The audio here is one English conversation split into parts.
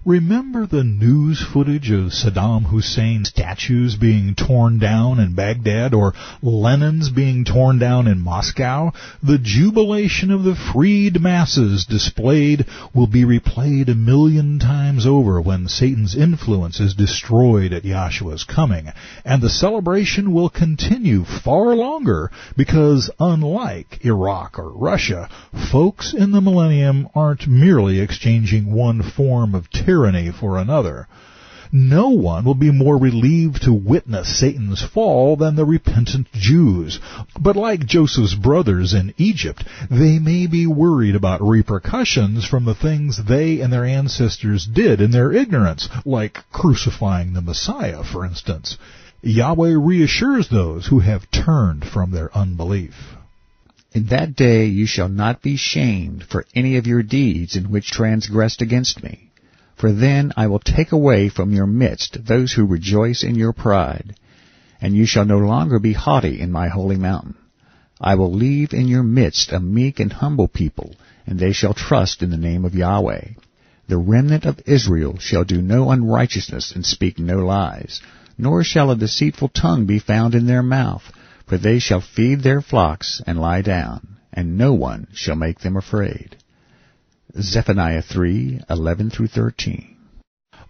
Remember the news footage of Saddam Hussein's statues being torn down in Baghdad or Lenin's being torn down in Moscow? The jubilation of the freed masses displayed will be replayed 1,000,000 times over when Satan's influence is destroyed at Yahshua's coming. And the celebration will continue far longer because, unlike Iraq or Russia, folks in the millennium aren't merely exchanging one form of tyranny for another. No one will be more relieved to witness Satan's fall than the repentant Jews. But like Joseph's brothers in Egypt, they may be worried about repercussions from the things they and their ancestors did in their ignorance, like crucifying the Messiah, for instance. Yahweh reassures those who have turned from their unbelief. In that day you shall not be shamed for any of your deeds in which transgressed against me. For then I will take away from your midst those who rejoice in your pride, and you shall no longer be haughty in my holy mountain. I will leave in your midst a meek and humble people, and they shall trust in the name of Yahweh. The remnant of Israel shall do no unrighteousness and speak no lies, nor shall a deceitful tongue be found in their mouth, for they shall feed their flocks and lie down, and no one shall make them afraid. Zephaniah 3:11-13.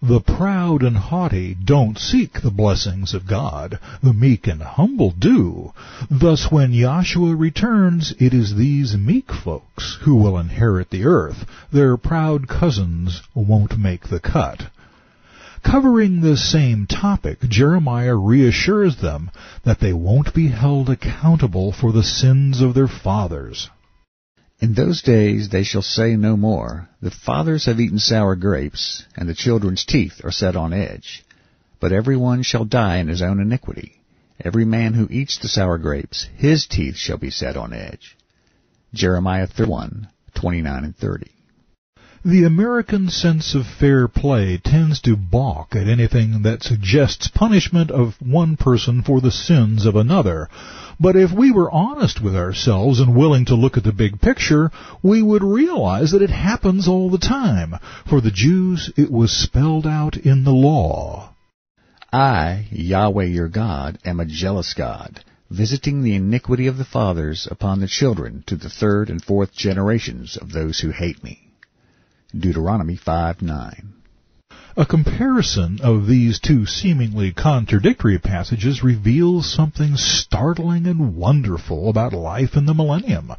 The proud and haughty don't seek the blessings of God. The meek and humble do. Thus when Yahshua returns, it is these meek folks who will inherit the earth. Their proud cousins won't make the cut. Covering this same topic, Jeremiah reassures them that they won't be held accountable for the sins of their fathers. In those days they shall say no more, the fathers have eaten sour grapes, and the children's teeth are set on edge. But every one shall die in his own iniquity. Every man who eats the sour grapes, his teeth shall be set on edge. Jeremiah 31:29-30. The American sense of fair play tends to balk at anything that suggests punishment of one person for the sins of another. But if we were honest with ourselves and willing to look at the big picture, we would realize that it happens all the time. For the Jews, it was spelled out in the law. I, Yahweh your God, am a jealous God, visiting the iniquity of the fathers upon the children to the third and fourth generations of those who hate me. Deuteronomy 5:9. A comparison of these two seemingly contradictory passages reveals something startling and wonderful about life in the millennium.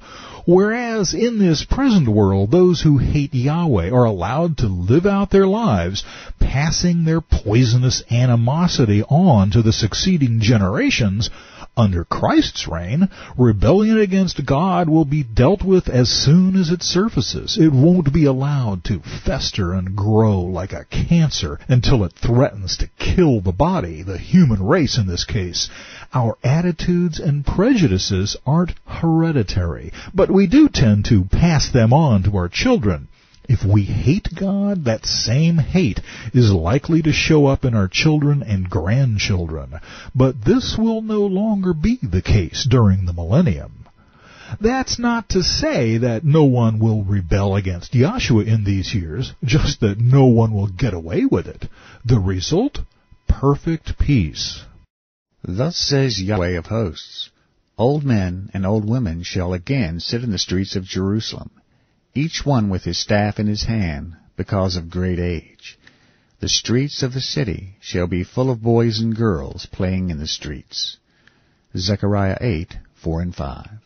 Whereas in this present world, those who hate Yahweh are allowed to live out their lives, passing their poisonous animosity on to the succeeding generations, under Christ's reign, rebellion against God will be dealt with as soon as it surfaces. It won't be allowed to fester and grow like a cancer until it threatens to kill the body, the human race in this case. Our attitudes and prejudices aren't hereditary, but we do tend to pass them on to our children. If we hate God, that same hate is likely to show up in our children and grandchildren. But this will no longer be the case during the millennium. That's not to say that no one will rebel against Yahshua in these years, just that no one will get away with it. The result? Perfect peace. Thus says Yahweh of hosts, old men and old women shall again sit in the streets of Jerusalem, each one with his staff in his hand, because of great age. The streets of the city shall be full of boys and girls playing in the streets. Zechariah 8:4-5.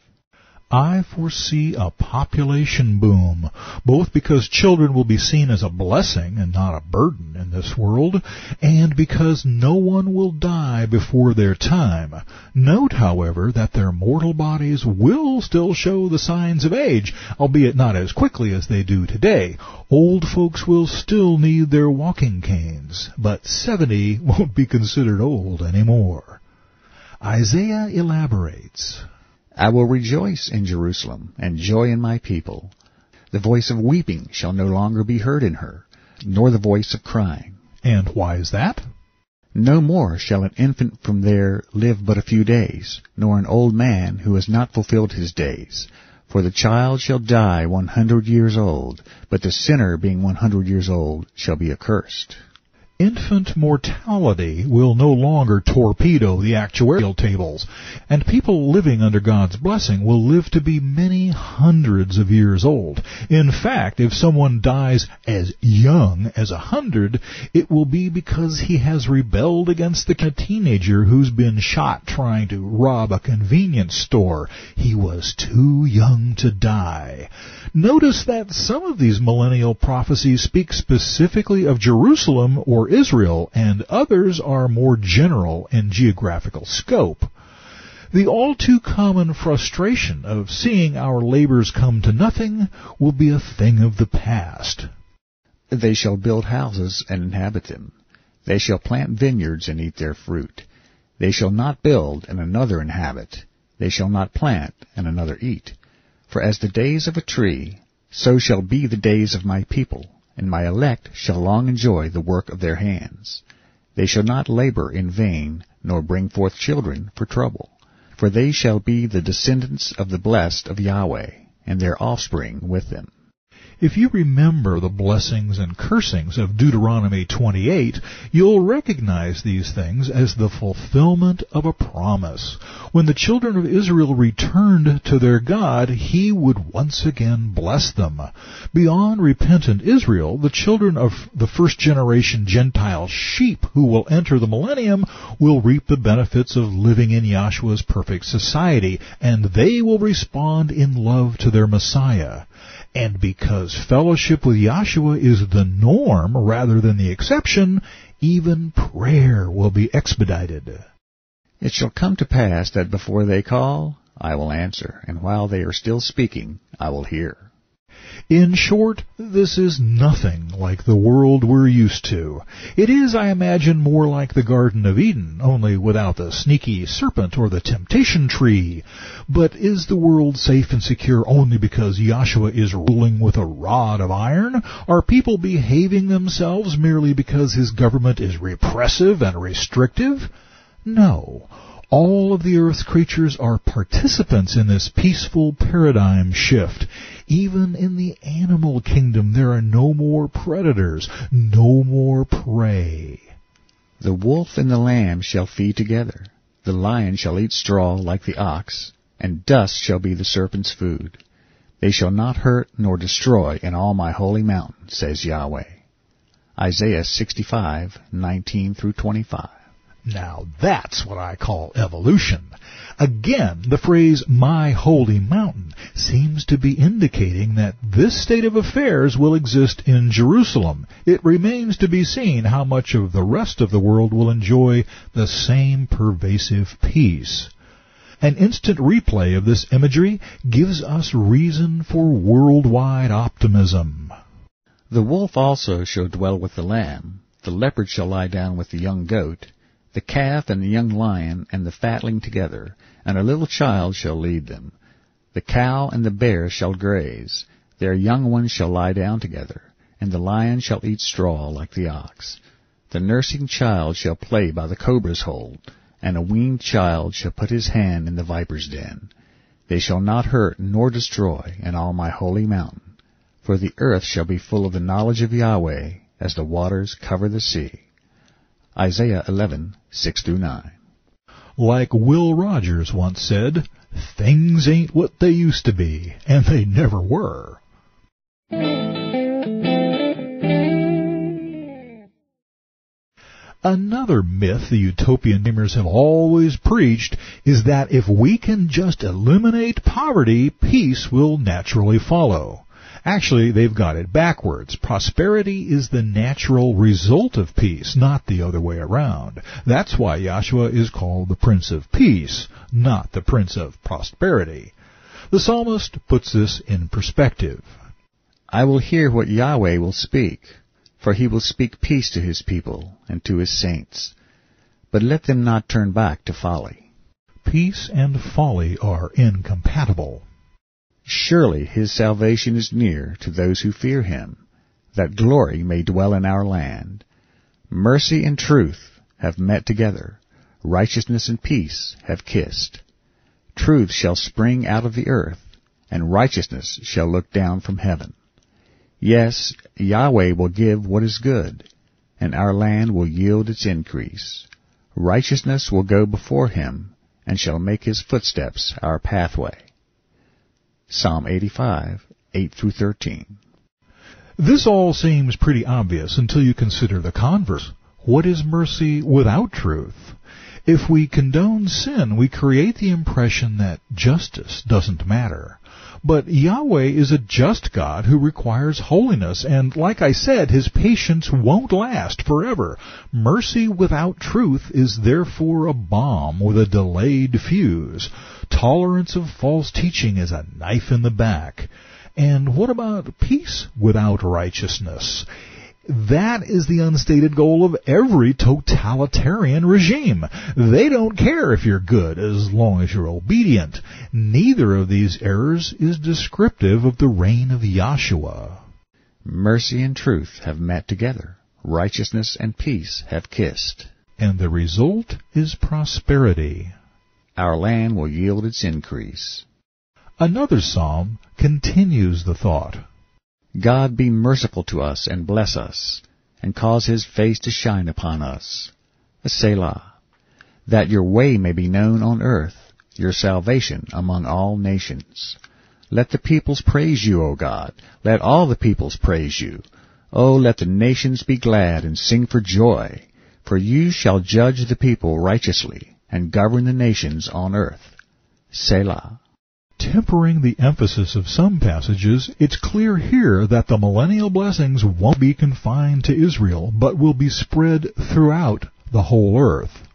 I foresee a population boom, both because children will be seen as a blessing and not a burden in this world, and because no one will die before their time. Note, however, that their mortal bodies will still show the signs of age, albeit not as quickly as they do today. Old folks will still need their walking canes, but 70 won't be considered old anymore. Isaiah elaborates. I will rejoice in Jerusalem, and joy in my people. The voice of weeping shall no longer be heard in her, nor the voice of crying. And why is that? No more shall an infant from there live but a few days, nor an old man who has not fulfilled his days. For the child shall die 100 years old, but the sinner being 100 years old shall be accursed. Infant mortality will no longer torpedo the actuarial tables, and people living under God's blessing will live to be many hundreds of years old. In fact, if someone dies as young as 100, it will be because he has rebelled against the teenager who's been shot trying to rob a convenience store. He was too young to die. Notice that some of these millennial prophecies speak specifically of Jerusalem or Israel, and others are more general in geographical scope. The all too common frustration of seeing our labors come to nothing will be a thing of the past. They shall build houses and inhabit them. They shall plant vineyards and eat their fruit. They shall not build and another inhabit. They shall not plant and another eat. For as the days of a tree, so shall be the days of my people, and my elect shall long enjoy the work of their hands. They shall not labor in vain, nor bring forth children for trouble. For they shall be the descendants of the blessed of Yahweh, and their offspring with them. If you remember the blessings and cursings of Deuteronomy 28, you'll recognize these things as the fulfillment of a promise. When the children of Israel returned to their God, He would once again bless them. Beyond repentant Israel, the children of the first-generation Gentile sheep who will enter the millennium will reap the benefits of living in Yahshua's perfect society, and they will respond in love to their Messiah. And because fellowship with Yahshua is the norm rather than the exception, even prayer will be expedited. It shall come to pass that before they call, I will answer, and while they are still speaking, I will hear. In short, this is nothing like the world we're used to. It is, I imagine, more like the Garden of Eden, only without the sneaky serpent or the temptation tree. But is the world safe and secure only because Yahshua is ruling with a rod of iron? Are people behaving themselves merely because His government is repressive and restrictive? No. All of the earth's creatures are participants in this peaceful paradigm shift. Even in the animal kingdom, there are no more predators, no more prey. The wolf and the lamb shall feed together. The lion shall eat straw like the ox, and dust shall be the serpent's food. They shall not hurt nor destroy in all my holy mountain, says Yahweh. Isaiah 65:19-25. Now that's what I call evolution. Again, the phrase, my holy mountain, seems to be indicating that this state of affairs will exist in Jerusalem. It remains to be seen how much of the rest of the world will enjoy the same pervasive peace. An instant replay of this imagery gives us reason for worldwide optimism. The wolf also shall dwell with the lamb. The leopard shall lie down with the young goat. The calf and the young lion and the fatling together, and a little child shall lead them. The cow and the bear shall graze. Their young ones shall lie down together, and the lion shall eat straw like the ox. The nursing child shall play by the cobra's hole, and a weaned child shall put his hand in the viper's den. They shall not hurt nor destroy in all my holy mountain, for the earth shall be full of the knowledge of Yahweh as the waters cover the sea. Isaiah 11:6-9. Like Will Rogers once said, things ain't what they used to be, and they never were. Another myth the utopian dreamers have always preached is that if we can just eliminate poverty, peace will naturally follow. Actually, they've got it backwards. Prosperity is the natural result of peace, not the other way around. That's why Yahshua is called the Prince of Peace, not the Prince of Prosperity. The psalmist puts this in perspective. I will hear what Yahweh will speak, for He will speak peace to His people and to His saints. But let them not turn back to folly. Peace and folly are incompatible. Surely His salvation is near to those who fear Him, that glory may dwell in our land. Mercy and truth have met together. Righteousness and peace have kissed. Truth shall spring out of the earth, and righteousness shall look down from heaven. Yes, Yahweh will give what is good, and our land will yield its increase. Righteousness will go before him, and shall make his footsteps our pathway. Psalm 85, 8-13. This all seems pretty obvious until you consider the converse. What is mercy without truth? If we condone sin, we create the impression that justice doesn't matter. But Yahweh is a just God who requires holiness, and like I said, his patience won't last forever. Mercy without truth is therefore a bomb with a delayed fuse. Tolerance of false teaching is a knife in the back. And what about peace without righteousness? That is the unstated goal of every totalitarian regime. They don't care if you're good as long as you're obedient. Neither of these errors is descriptive of the reign of Yahshua. Mercy and truth have met together. Righteousness and peace have kissed. And the result is prosperity. Our land will yield its increase. Another psalm continues the thought. God be merciful to us and bless us, and cause his face to shine upon us. Selah. That your way may be known on earth, your salvation among all nations. Let the peoples praise you, O God. Let all the peoples praise you. O let the nations be glad and sing for joy. For you shall judge the people righteously, and govern the nations on earth. Selah. Tempering the emphasis of some passages, it's clear here that the millennial blessings won't be confined to Israel, but will be spread throughout the whole earth.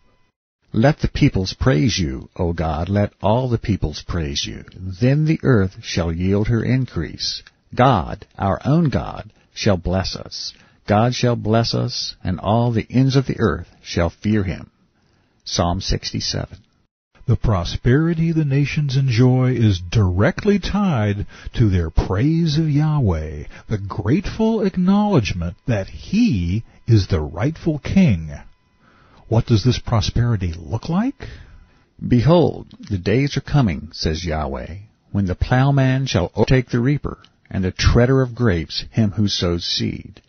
Let the peoples praise you, O God, let all the peoples praise you. Then the earth shall yield her increase. God, our own God, shall bless us. God shall bless us, and all the ends of the earth shall fear him. Psalm 67. The prosperity the nations enjoy is directly tied to their praise of Yahweh, the grateful acknowledgement that he is the rightful king. What does this prosperity look like? Behold, the days are coming, says Yahweh, when the plowman shall overtake the reaper, and the treader of grapes him who sows seed.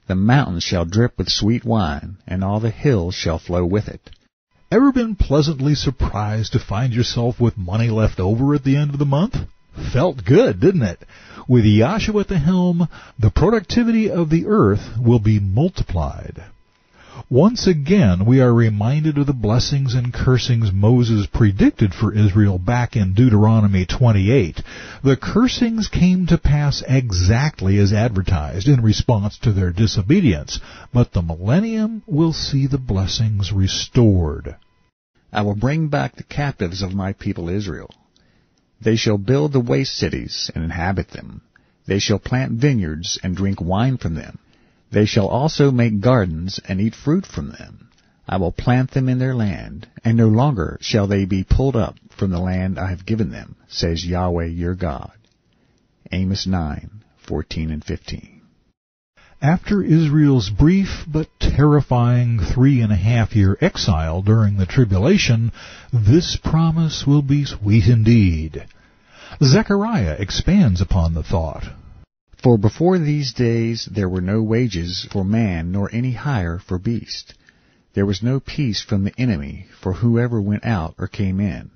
The mountains shall drip with sweet wine, and all the hills shall flow with it. Ever been pleasantly surprised to find yourself with money left over at the end of the month? Felt good, didn't it? With Yahshua at the helm, the productivity of the earth will be multiplied. Once again, we are reminded of the blessings and cursings Moses predicted for Israel back in Deuteronomy 28. The cursings came to pass exactly as advertised in response to their disobedience, but the millennium will see the blessings restored. I will bring back the captives of my people Israel. They shall build the waste cities and inhabit them. They shall plant vineyards and drink wine from them. They shall also make gardens and eat fruit from them. I will plant them in their land, and no longer shall they be pulled up from the land I have given them, says Yahweh your God. Amos 9:14 and 15. After Israel's brief but terrifying 3.5-year exile during the tribulation, this promise will be sweet indeed. Zechariah expands upon the thought. For before these days there were no wages for man, nor any hire for beast. There was no peace from the enemy for whoever went out or came in.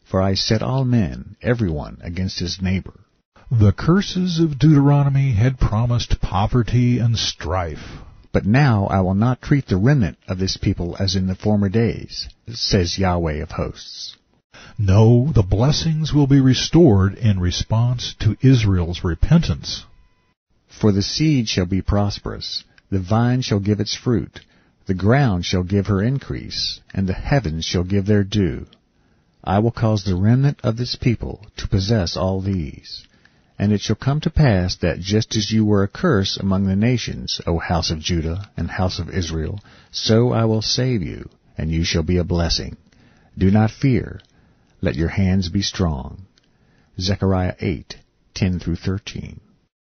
For I set all men, everyone, against his neighbor. The curses of Deuteronomy had promised poverty and strife. But now I will not treat the remnant of this people as in the former days, says Yahweh of hosts. No, the blessings will be restored in response to Israel's repentance. For the seed shall be prosperous, the vine shall give its fruit, the ground shall give her increase, and the heavens shall give their due. I will cause the remnant of this people to possess all these. And it shall come to pass that just as you were a curse among the nations, O house of Judah and house of Israel, so I will save you, and you shall be a blessing. Do not fear. Let your hands be strong. Zechariah 8:10-13.